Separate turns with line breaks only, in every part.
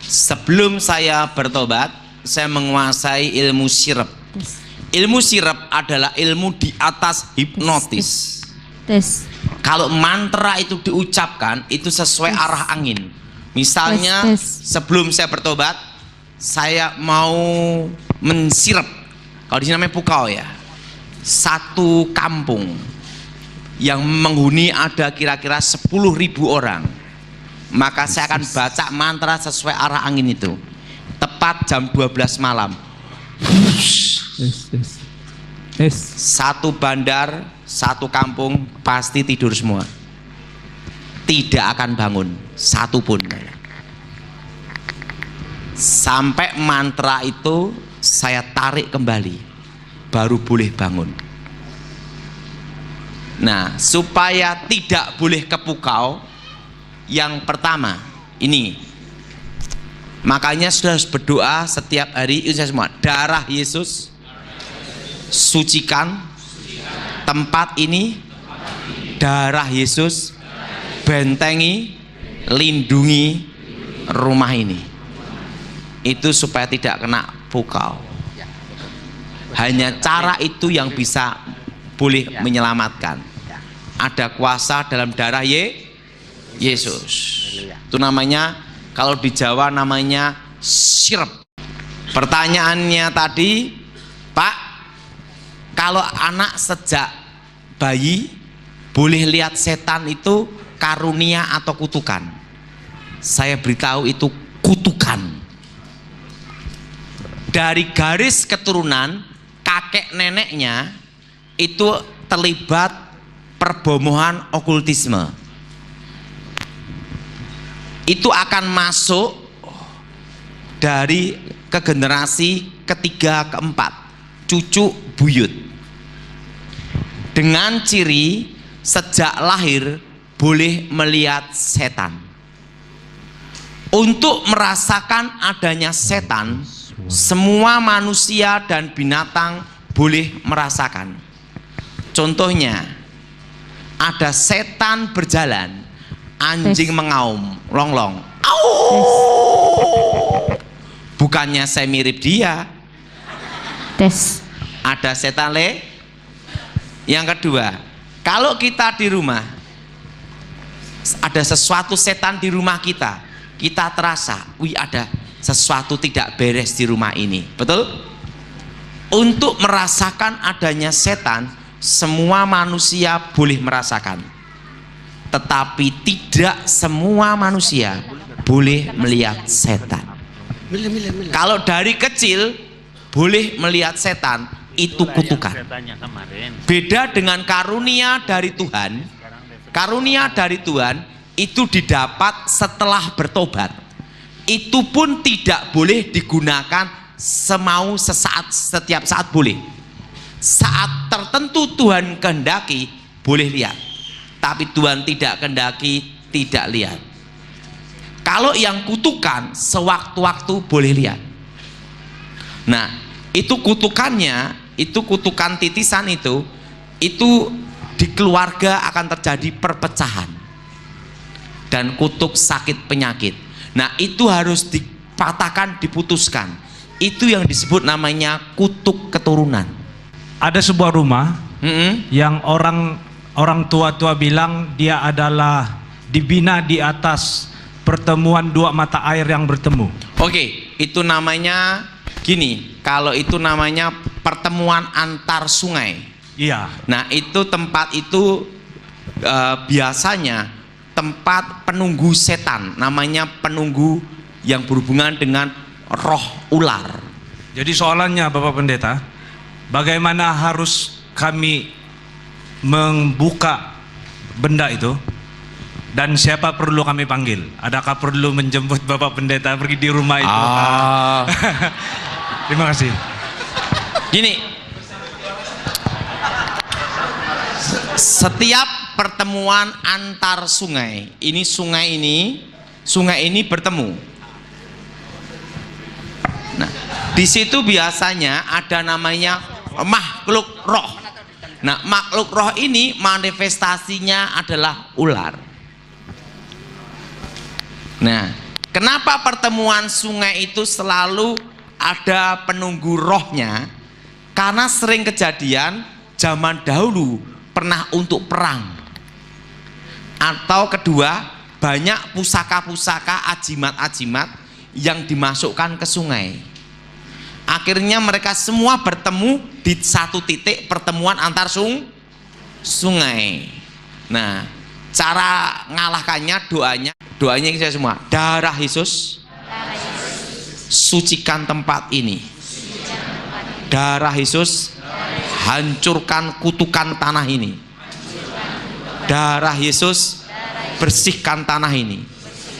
Sebelum saya bertobat, saya menguasai ilmu sirep. Ilmu sirep adalah ilmu di atas hipnotis. Kalau mantra itu diucapkan, itu sesuai arah angin. Misalnya sebelum saya bertobat, saya mau mensirep, kalau di sini namanya pukau ya, satu kampung yang menghuni ada kira-kira 10.000 orang. Maka saya akan baca mantra sesuai arah angin itu. Tepat jam 12 malam. Satu bandar, satu kampung pasti tidur semua. Tidak akan bangun satupun. Sampai mantra itu saya tarik kembali, baru boleh bangun. Nah, supaya tidak boleh kepukau, yang pertama ini, makanya sudah harus berdoa setiap hari. Itu semua darah Yesus sucikan tempat ini, darah Yesus bentengi, lindungi rumah ini. Itu supaya tidak kena pukau. Hanya cara itu yang bisa boleh menyelamatkan. Ada kuasa dalam darah Yesus. Itu namanya, kalau di Jawa namanya sirep. Pertanyaannya tadi, Pak, kalau anak sejak bayi boleh lihat setan itu karunia atau kutukan? Saya beritahu itu kutukan. Dari garis keturunan kakek neneknya itu terlibat perbomohan okultisme. Itu akan masuk dari ke generasi ketiga, keempat, cucu buyut, dengan ciri sejak lahir boleh melihat setan. Untuk merasakan adanya setan, semua manusia dan binatang boleh merasakan. Contohnya, ada setan berjalan, anjing mengaum, longlong, bukannya saya mirip dia. Ada setan le. Yang kedua, kalau kita di rumah ada sesuatu setan di rumah kita, kita terasa, wih, ada sesuatu tidak beres di rumah ini, betul? Untuk merasakan adanya setan, semua manusia boleh merasakan, tetapi tidak semua manusia boleh melihat setan. Kalau dari kecil boleh melihat setan, itu kutukan. Beda dengan karunia dari Tuhan. Karunia dari Tuhan itu didapat setelah bertobat. Itu pun tidak boleh digunakan semau sesaat, setiap saat boleh. Saat tertentu Tuhan kehendaki boleh lihat, tapi Tuhan tidak kehendaki tidak lihat. Kalau yang kutukan sewaktu-waktu boleh lihat. Nah, itu kutukannya, itu kutukan titisan itu di keluarga akan terjadi perpecahan dan kutuk sakit penyakit. Nah, itu harus dipatahkan, diputuskan. Itu yang disebut namanya kutuk keturunan.
Ada sebuah rumah yang orang tua-tua bilang dia adalah dibina di atas pertemuan dua mata air yang bertemu.
Oke, itu namanya gini, kalau itu namanya pertemuan antar sungai.
Iya.
Nah, itu tempat itu biasanya tempat penunggu setan, namanya penunggu yang berhubungan dengan roh ular.
Jadi soalannya Bapak Pendeta, bagaimana harus kami membuka benda itu? Dan siapa perlu kami panggil? Adakah perlu menjemput Bapak Pendeta pergi di rumah itu? Terima kasih.
Gini, setiap pertemuan antar sungai, sungai ini bertemu. Nah, di situ biasanya ada namanya makhluk roh. Nah, makhluk roh ini manifestasinya adalah ular. Nah, Kenapa pertemuan sungai itu selalu ada penunggu rohnya? Karena sering kejadian zaman dahulu pernah untuk perang. Atau kedua, banyak pusaka-pusaka, ajimat-ajimat yang dimasukkan ke sungai. Akhirnya mereka semua bertemu di satu titik pertemuan antar sungai. Nah, cara ngalahkannya doanya saya semua. Darah Yesus, sucikan tempat ini. Darah Yesus, hancurkan kutukan tanah ini. Darah Yesus, bersihkan tanah ini.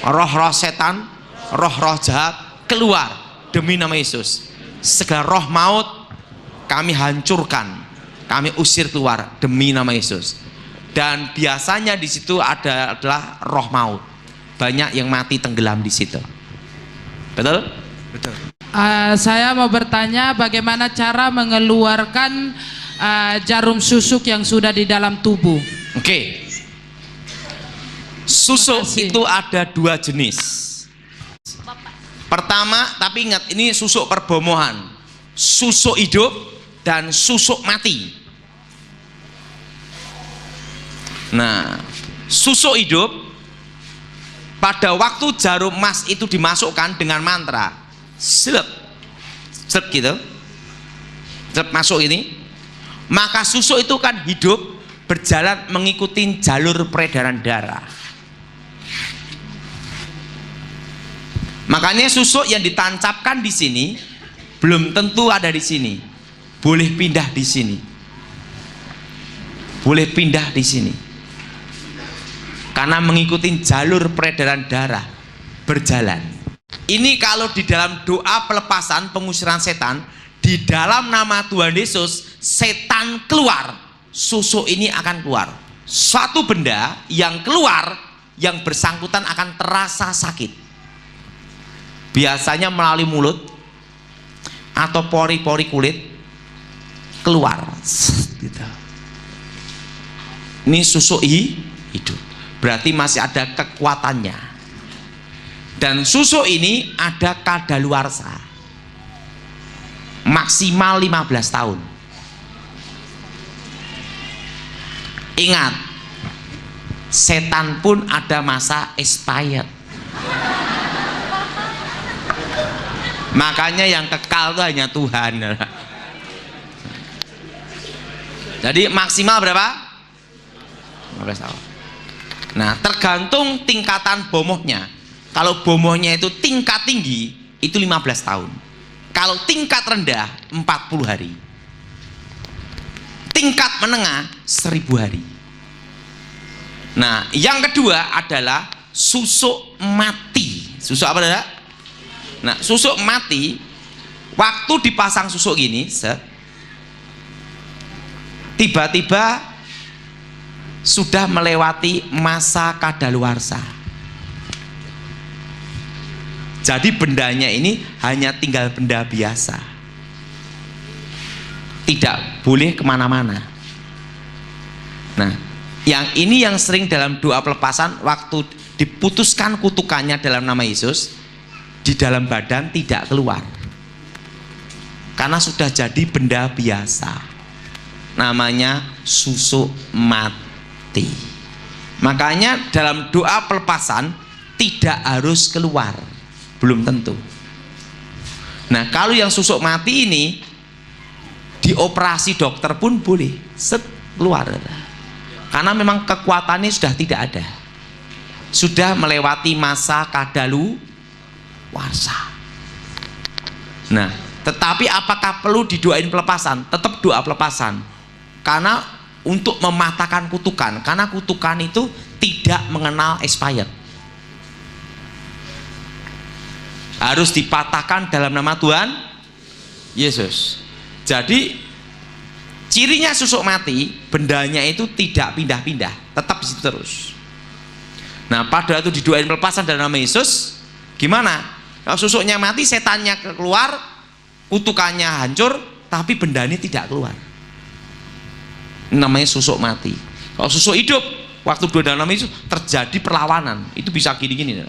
Roh-roh setan, roh-roh jahat keluar demi nama Yesus. Segala roh maut kami hancurkan, kami usir keluar demi nama Yesus. Dan biasanya di situ adalah roh maut. Banyak yang mati tenggelam di situ. Betul?
Betul.
Saya mau bertanya bagaimana cara mengeluarkan jarum susuk yang sudah di dalam tubuh.
Oke. Susuk itu ada dua jenis. Pertama, tapi ingat ini susuk perbomohan. Susuk hidup dan susuk mati. Nah, susuk hidup pada waktu jarum emas itu dimasukkan dengan mantra, slep gitu, slep masuk ini, maka susuk itu kan hidup berjalan mengikuti jalur peredaran darah. Makanya susuk yang ditancapkan di sini belum tentu ada di sini, boleh pindah di sini, boleh pindah di sini. Karena mengikuti jalur peredaran darah berjalan. Ini kalau di dalam doa pelepasan pengusiran setan, di dalam nama Tuhan Yesus, setan keluar, susuk ini akan keluar. Suatu benda yang keluar, yang bersangkutan akan terasa sakit. Biasanya melalui mulut atau pori-pori kulit keluar. Ini susuk hidup. Berarti masih ada kekuatannya. Dan susuk ini ada kadaluarsa maksimal 15 tahun. Ingat, setan pun ada masa expired. Makanya yang kekal itu hanya Tuhan. Jadi maksimal berapa? 15 tahun. Nah, tergantung tingkatan bomohnya. Kalau bomohnya itu tingkat tinggi, itu 15 tahun. Kalau tingkat rendah, 40 hari. Tingkat menengah, 1000 hari. Nah, yang kedua adalah susuk mati. Susuk apa adalah? Nah, susuk mati, waktu dipasang susuk gini, tiba-tiba sudah melewati masa kadaluarsa. Jadi bendanya ini hanya tinggal benda biasa, tidak boleh kemana-mana. Nah, yang ini yang sering dalam doa pelepasan, waktu diputuskan kutukannya dalam nama Yesus, di dalam badan tidak keluar karena sudah jadi benda biasa, namanya susuk mati. Makanya dalam doa pelepasan tidak harus keluar, belum tentu. Nah, kalau yang susuk mati ini dioperasi dokter pun boleh keluar, karena memang kekuatannya sudah tidak ada, sudah melewati masa kadaluarsa. Nah, tetapi apakah perlu didoain pelepasan? Tetap doa pelepasan, karena untuk mematahkan kutukan, karena kutukan itu tidak mengenal expired. Harus dipatahkan dalam nama Tuhan Yesus. Jadi cirinya susuk mati, bendanya itu tidak pindah-pindah, tetap di situ terus. Nah, pada waktu didoain pelepasan dalam nama Yesus, gimana? Kalau susuknya mati, setannya keluar, kutukannya hancur, tapi benda ini tidak keluar. Namanya susuk mati. Kalau susuk hidup, waktu doa dalam nama Yesus terjadi perlawanan, itu bisa gini-gini.